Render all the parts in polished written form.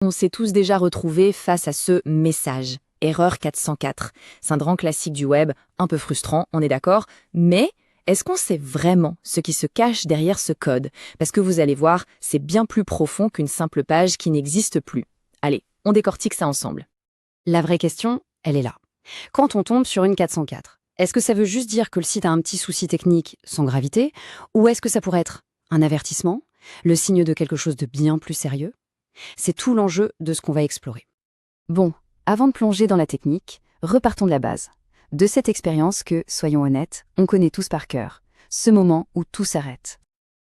On s'est tous déjà retrouvés face à ce message. Erreur 404. C'est un grand classique du web, un peu frustrant, on est d'accord, mais est-ce qu'on sait vraiment ce qui se cache derrière ce code? Parce que vous allez voir, c'est bien plus profond qu'une simple page qui n'existe plus. Allez, on décortique ça ensemble. La vraie question, elle est là. Quand on tombe sur une 404, est-ce que ça veut juste dire que le site a un petit souci technique sans gravité, ou est-ce que ça pourrait être un avertissement, le signe de quelque chose de bien plus sérieux? C'est tout l'enjeu de ce qu'on va explorer. Bon, avant de plonger dans la technique, repartons de la base. De cette expérience que, soyons honnêtes, on connaît tous par cœur. Ce moment où tout s'arrête.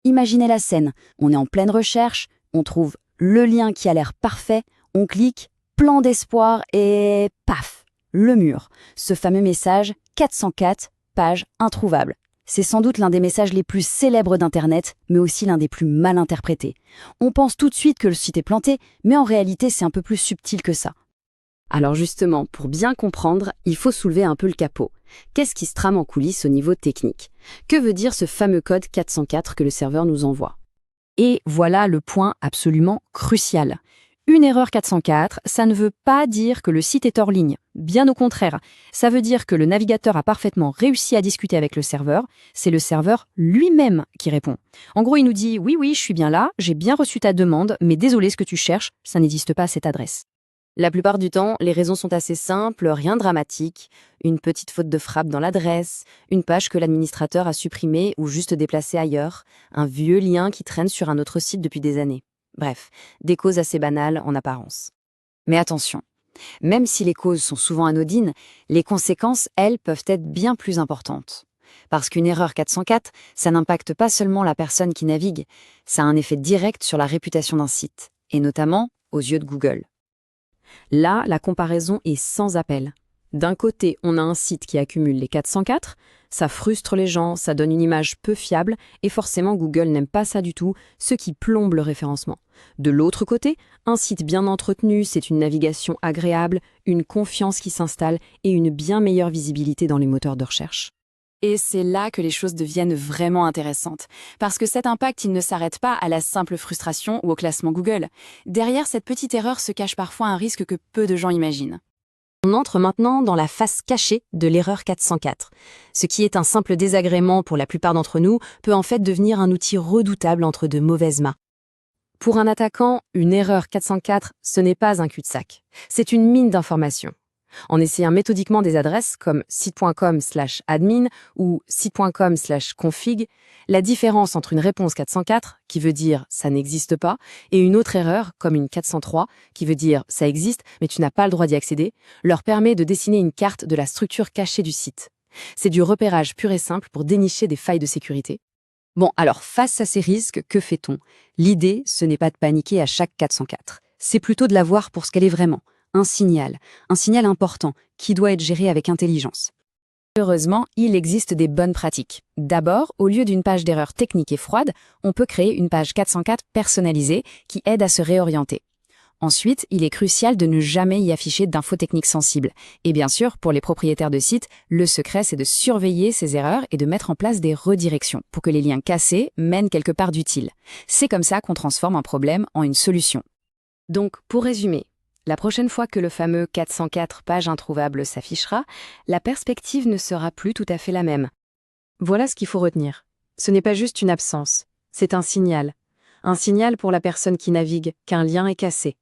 Imaginez la scène, on est en pleine recherche, on trouve le lien qui a l'air parfait, on clique, plan d'espoir et paf, le mur. Ce fameux message 404, page introuvable. C'est sans doute l'un des messages les plus célèbres d'Internet, mais aussi l'un des plus mal interprétés. On pense tout de suite que le site est planté, mais en réalité c'est un peu plus subtil que ça. Alors justement, pour bien comprendre, il faut soulever un peu le capot. Qu'est-ce qui se trame en coulisses au niveau technique? Que veut dire ce fameux code 404 que le serveur nous envoie? Et voilà le point absolument crucial. Une erreur 404, ça ne veut pas dire que le site est hors ligne. Bien au contraire, ça veut dire que le navigateur a parfaitement réussi à discuter avec le serveur, c'est le serveur lui-même qui répond. En gros, il nous dit « Oui, je suis bien là, j'ai bien reçu ta demande, mais désolé, ce que tu cherches, ça n'existe pas à cette adresse. » La plupart du temps, les raisons sont assez simples, rien de dramatique. Une petite faute de frappe dans l'adresse, une page que l'administrateur a supprimée ou juste déplacée ailleurs, un vieux lien qui traîne sur un autre site depuis des années. Bref, des causes assez banales en apparence. Mais attention, même si les causes sont souvent anodines, les conséquences, elles, peuvent être bien plus importantes. Parce qu'une erreur 404, ça n'impacte pas seulement la personne qui navigue, ça a un effet direct sur la réputation d'un site, et notamment aux yeux de Google. Là, la comparaison est sans appel. D'un côté, on a un site qui accumule les 404, ça frustre les gens, ça donne une image peu fiable, et forcément Google n'aime pas ça du tout, ce qui plombe le référencement. De l'autre côté, un site bien entretenu, c'est une navigation agréable, une confiance qui s'installe et une bien meilleure visibilité dans les moteurs de recherche. Et c'est là que les choses deviennent vraiment intéressantes, parce que cet impact, il ne s'arrête pas à la simple frustration ou au classement Google. Derrière cette petite erreur se cache parfois un risque que peu de gens imaginent. On entre maintenant dans la face cachée de l'erreur 404. Ce qui est un simple désagrément pour la plupart d'entre nous peut en fait devenir un outil redoutable entre de mauvaises mains. Pour un attaquant, une erreur 404, ce n'est pas un cul-de-sac. C'est une mine d'informations. En essayant méthodiquement des adresses comme site.com/admin ou site.com/config, la différence entre une réponse 404, qui veut dire « ça n'existe pas », et une autre erreur, comme une 403, qui veut dire « ça existe, mais tu n'as pas le droit d'y accéder », leur permet de dessiner une carte de la structure cachée du site. C'est du repérage pur et simple pour dénicher des failles de sécurité. Bon, alors face à ces risques, que fait-on? L'idée, ce n'est pas de paniquer à chaque 404. C'est plutôt de la voir pour ce qu'elle est vraiment. Un signal important, qui doit être géré avec intelligence. Heureusement, il existe des bonnes pratiques. D'abord, au lieu d'une page d'erreur technique et froide, on peut créer une page 404 personnalisée qui aide à se réorienter. Ensuite, il est crucial de ne jamais y afficher d'infos techniques sensibles. Et bien sûr, pour les propriétaires de sites, le secret, c'est de surveiller ces erreurs et de mettre en place des redirections pour que les liens cassés mènent quelque part d'utile. C'est comme ça qu'on transforme un problème en une solution. Donc, pour résumer, la prochaine fois que le fameux 404 page introuvable s'affichera, la perspective ne sera plus tout à fait la même. Voilà ce qu'il faut retenir. Ce n'est pas juste une absence, c'est un signal. Un signal pour la personne qui navigue qu'un lien est cassé.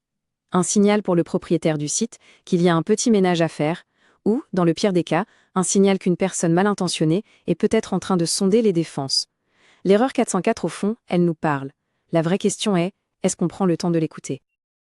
Un signal pour le propriétaire du site qu'il y a un petit ménage à faire, ou, dans le pire des cas, un signal qu'une personne mal intentionnée est peut-être en train de sonder les défenses. L'erreur 404, au fond, elle nous parle. La vraie question est, est-ce qu'on prend le temps de l'écouter ?